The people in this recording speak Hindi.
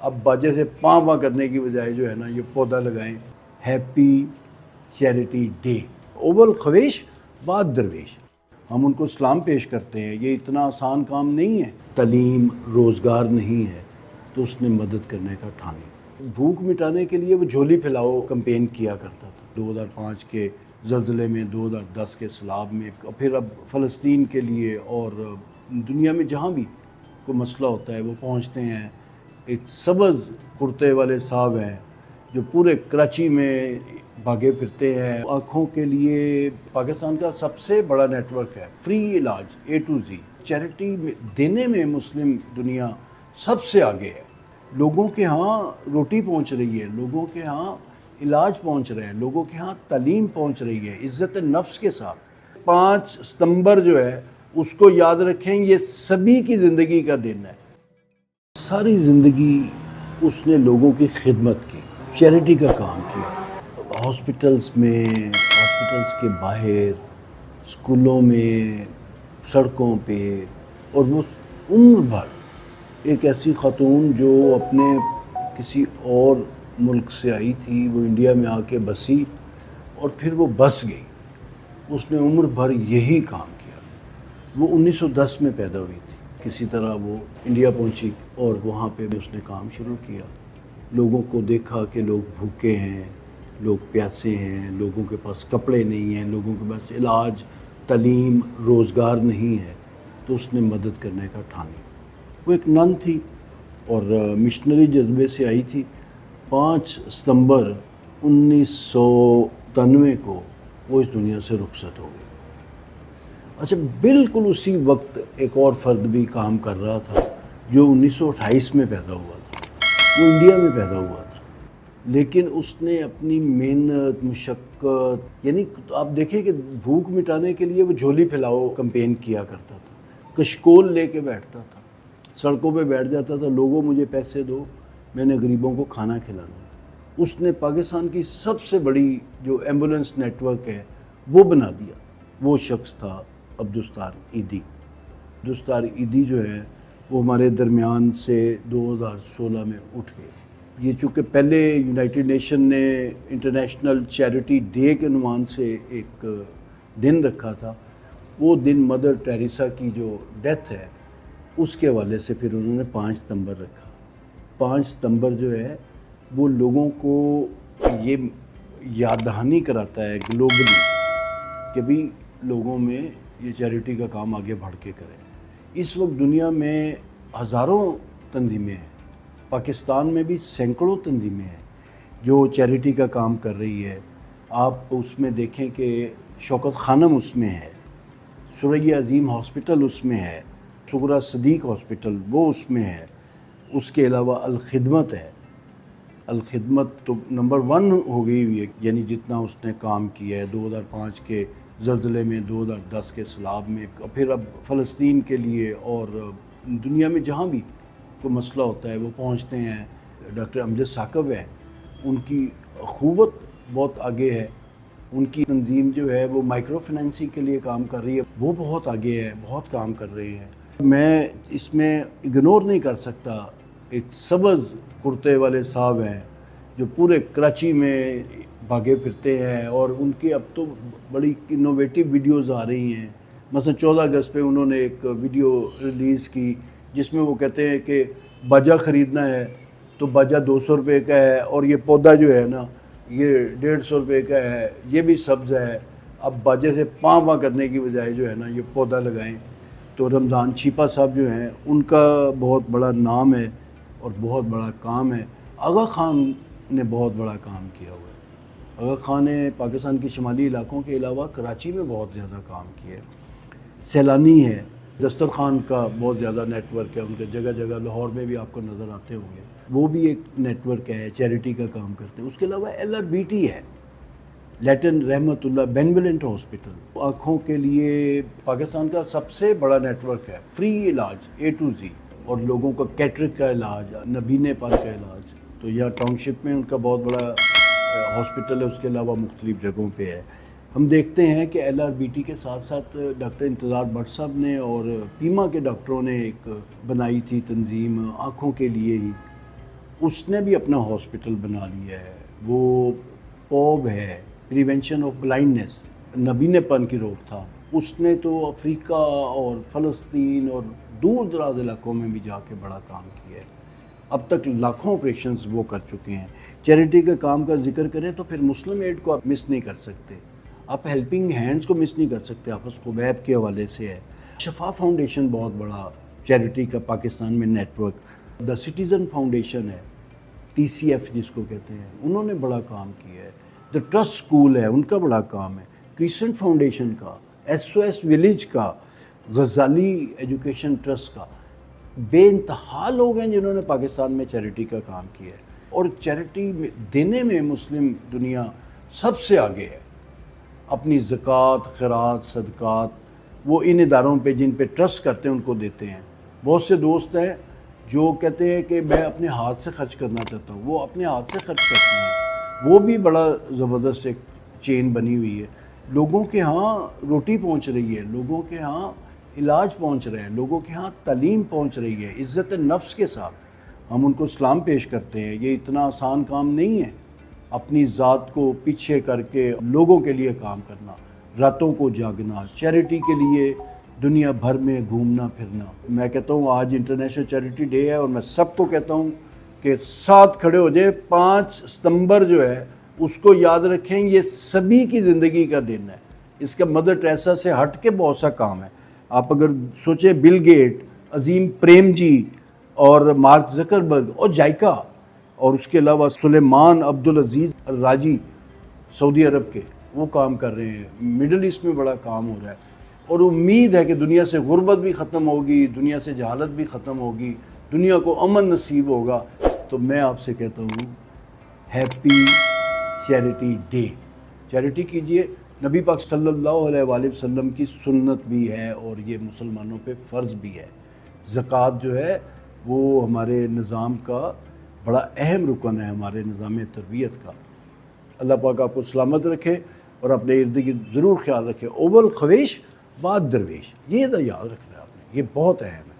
अब बाजे से पाँ करने की बजाय जो है ना ये पौधा लगाएं। Happy charity day. ओवल ख्वेश बाद दरवेश, हम उनको सलाम पेश करते हैं। ये इतना आसान काम नहीं है। तालीम रोज़गार नहीं है तो उसने मदद करने का ठानी। भूख मिटाने के लिए वो झोली फैलाओ कैंपेन किया करता था 2005 के ज़लज़ले में, 2010 के सैलाब में, फिर अब फ़लस्तीन के लिए और दुनिया में जहाँ भी कोई मसला होता है वो पहुँचते हैं। एक सब्ज़ कुर्ते वाले साहब हैं जो पूरे कराची में भागे फिरते हैं। आँखों के लिए पाकिस्तान का सबसे बड़ा नेटवर्क है। फ्री इलाज A to Z चैरिटी देने में मुस्लिम दुनिया सबसे आगे है। लोगों के यहाँ रोटी पहुँच रही है, लोगों के यहाँ इलाज पहुँच रहे हैं, लोगों के यहाँ तालीम पहुँच रही है इज़्ज़त नफ्स के साथ। 5 सितंबर जो है उसको याद रखें, ये सभी की ज़िंदगी का दिन है। सारी ज़िंदगी उसने लोगों की खिदमत की, चैरिटी का काम किया। हॉस्पिटल्स में, हॉस्पिटल्स के बाहर, स्कूलों में, सड़कों पे। और वो उम्र भर एक ऐसी ख़ातून जो अपने किसी और मुल्क से आई थी, वो इंडिया में आके बसी और फिर वो बस गई। उसने उम्र भर यही काम किया। वो 1910 में पैदा हुई थी। किसी तरह वो इंडिया पहुंची और वहाँ पे उसने काम शुरू किया। लोगों को देखा कि लोग भूखे हैं, लोग प्यासे हैं, लोगों के पास कपड़े नहीं हैं, लोगों के पास इलाज, तालीम, रोज़गार नहीं है, तो उसने मदद करने का ठानी। वो एक नन थी और मिशनरी जज्बे से आई थी। 5 सितंबर 1993 को वो इस दुनिया से रुखसत हो गई। अच्छा, बिल्कुल उसी वक्त एक और फ़र्द भी काम कर रहा था जो 1928 में पैदा हुआ था। वो इंडिया में पैदा हुआ था, लेकिन उसने अपनी मेहनत, मुशक्क़त, यानी आप देखें कि भूख मिटाने के लिए वो झोली फैलाओ कैंपेन किया करता था। कशकोल लेके बैठता था, सड़कों पे बैठ जाता था, लोगों मुझे पैसे दो, मैंने गरीबों को खाना खिलाना। उसने पाकिस्तान की सबसे बड़ी जो एम्बुलेंस नेटवर्क है वो बना दिया। वो शख्स था अब्दुस्तार ईदी। अब्दुस्तार ईदी जो है वो हमारे दरमियान से 2016 में उठ गए। ये चूँकि पहले यूनाइटेड नेशन ने इंटरनेशनल चैरिटी डे के अनुमान से एक दिन रखा था। वो दिन मदर टेरेसा की जो डेथ है उसके हवाले से फिर उन्होंने 5 सितंबर रखा। 5 सितंबर जो है वो लोगों को ये याद दहानी कराता है ग्लोबली कि भी लोगों में ये चैरिटी का काम आगे बढ़ के करें। इस वक्त दुनिया में हज़ारों तंजीमें हैं, पाकिस्तान में भी सैकड़ों तंजीमें हैं जो चैरिटी का काम कर रही है। आप उसमें देखें कि शौकत खानम उसमें है, सुरैया अज़ीम हॉस्पिटल उसमें है, सुगरा सदीक हॉस्पिटल वो उसमें है। उसके अलावा अल-खिदमत है। अल-खिदमत तो नंबर 1 हो गई हुई है, यानी जितना उसने काम किया है 2005 के ज़लज़ले में, 2010 के सैलाब में, फिर अब फ़लस्तीन के लिए और दुनिया में जहाँ भी कोई मसला होता है वो पहुँचते हैं। डॉक्टर अमजद साकब है, उनकी अख़ुवत बहुत आगे है। उनकी तंजीम जो है वो माइक्रो फाइनेंसिंग के लिए काम कर रही है, वो बहुत आगे है, बहुत काम कर रही है। मैं इसमें इग्नोर नहीं कर सकता, एक सब्ज़ कुर्ते वाले साहब हैं जो पूरे कराची में भागे फिरते हैं और उनकी अब तो बड़ी इनोवेटिव वीडियोज़ आ रही हैं। मसलन 14 अगस्त पे उन्होंने एक वीडियो रिलीज़ की जिसमें वो कहते हैं कि बाजा ख़रीदना है तो बाजा 200 रुपये का है और ये पौधा जो है ना ये 150 रुपये का है, ये भी सब्ज़ है। अब बाजे से पाँ करने की बजाय जो है ना ये पौधा लगाएं। तो रमज़ान छिपा साहब जो हैं उनका बहुत बड़ा नाम है और बहुत बड़ा काम है। आगा खान ने बहुत बड़ा काम किया हुआ है। आगा खान ने पाकिस्तान के शुमाली इलाकों के अलावा कराची में बहुत ज़्यादा काम किया है। सैलानी है, दस्तर खान का बहुत ज़्यादा नेटवर्क है, उनके जगह जगह लाहौर में भी आपको नज़र आते होंगे। वो भी एक नेटवर्क है, चैरिटी का काम करते हैं। उसके अलावा LRBT है, लैटन रहमतुल्लाह बेनवलेंट हॉस्पिटल। आँखों के लिए पाकिस्तान का सबसे बड़ा नेटवर्क है। फ्री इलाज A to Z और लोगों का कैटरिक का इलाज, नबीनेपन का इलाज। तो यह टाउनशिप में उनका बहुत बड़ा हॉस्पिटल है, उसके अलावा मुख्तलिफ़ जगहों पे है। हम देखते हैं कि LRBT के साथ साथ डॉक्टर इंतज़ार भट्ट साहब ने और पीमा के डॉक्टरों ने एक बनाई थी तंजीम आँखों के लिए ही। उसने भी अपना हॉस्पिटल बना लिया है। वो पॉब है, प्रिवेंशन ऑफ ब्लाइंडनेस, नबीनेपन की रोकथाम, उसने तो अफ्रीका और फ़लस्तीन और दूर दराज इलाकों में भी जाके बड़ा काम किया है। अब तक लाखों ऑपरेशंस वो कर चुके हैं। चैरिटी के काम का जिक्र करें तो फिर मुस्लिम एड को आप मिस नहीं कर सकते, आप हेल्पिंग हैंड्स को मिस नहीं कर सकते, आपस खुबैब के हवाले से है। शफा फाउंडेशन बहुत बड़ा चैरिटी का पाकिस्तान में नेटवर्क, द सिटीज़न फाउंडेशन है, TCF जिसको कहते हैं, उन्होंने बड़ा काम किया है। द ट्रस्ट स्कूल है, उनका बड़ा काम है। क्रिसेंट फाउंडेशन का, SOS विलेज का, गज़ाली एजुकेशन ट्रस्ट का, बेइंतहा लोग हैं जिन्होंने पाकिस्तान में चैरिटी का काम किया है। और चैरिटी देने में मुस्लिम दुनिया सबसे आगे है। अपनी ज़कात, खैरात, सदक़ात वो इन इदारों पे जिन पे ट्रस्ट करते हैं उनको देते हैं। बहुत से दोस्त हैं जो कहते हैं कि मैं अपने हाथ से खर्च करना चाहता हूँ, वो अपने हाथ से खर्च करते हैं। वो भी बड़ा ज़बरदस्त एक चेन बनी हुई है। लोगों के यहाँ रोटी पहुँच रही है, लोगों के यहाँ इलाज पहुँच रहे हैं, लोगों के यहाँ तालीम पहुँच रही है। इज़्ज़त नफ्स के साथ हम उनको सलाम पेश करते हैं। ये इतना आसान काम नहीं है, अपनी ज़ात को पीछे करके लोगों के लिए काम करना, रातों को जागना, चैरिटी के लिए दुनिया भर में घूमना फिरना। मैं कहता हूँ आज इंटरनेशनल चैरिटी डे है और मैं सबको कहता हूँ कि साथ खड़े हो जाए। 5 सितंबर जो है उसको याद रखें, ये सभी की ज़िंदगी का दिन है। इसका मदर टेरेसा से हट के बहुत सा काम है। आप अगर सोचें, बिल गेट, अजीम प्रेम जी और मार्क ज़करबर्ग और जायका, और उसके अलावा सुलेमान अब्दुल अजीज़ राजी सऊदी अरब के, वो काम कर रहे हैं। मिडल ईस्ट में बड़ा काम हो रहा है और उम्मीद है कि दुनिया से गुर्बत भी ख़त्म होगी, दुनिया से जहालत भी ख़त्म होगी, दुनिया को अमन नसीब होगा। तो मैं आपसे कहता हूँ हैप्पी चैरिटी डे। चैरिटी कीजिए। नबी पाक सल्लल्लाहु अलैहि वसल्लम की सुन्नत भी है और ये मुसलमानों पे फ़र्ज़ भी है। ज़कात जो है वो हमारे निज़ाम का बड़ा अहम रुकन है, हमारे निज़ाम तरबियत का। अल्लाह पाक आपको सलामत रखे और अपने इर्द गिर्द ज़रूर ख्याल रखे। ओवल ख्वेश बाद दरवेश, ये तो याद रखना है आपने, ये बहुत अहम है।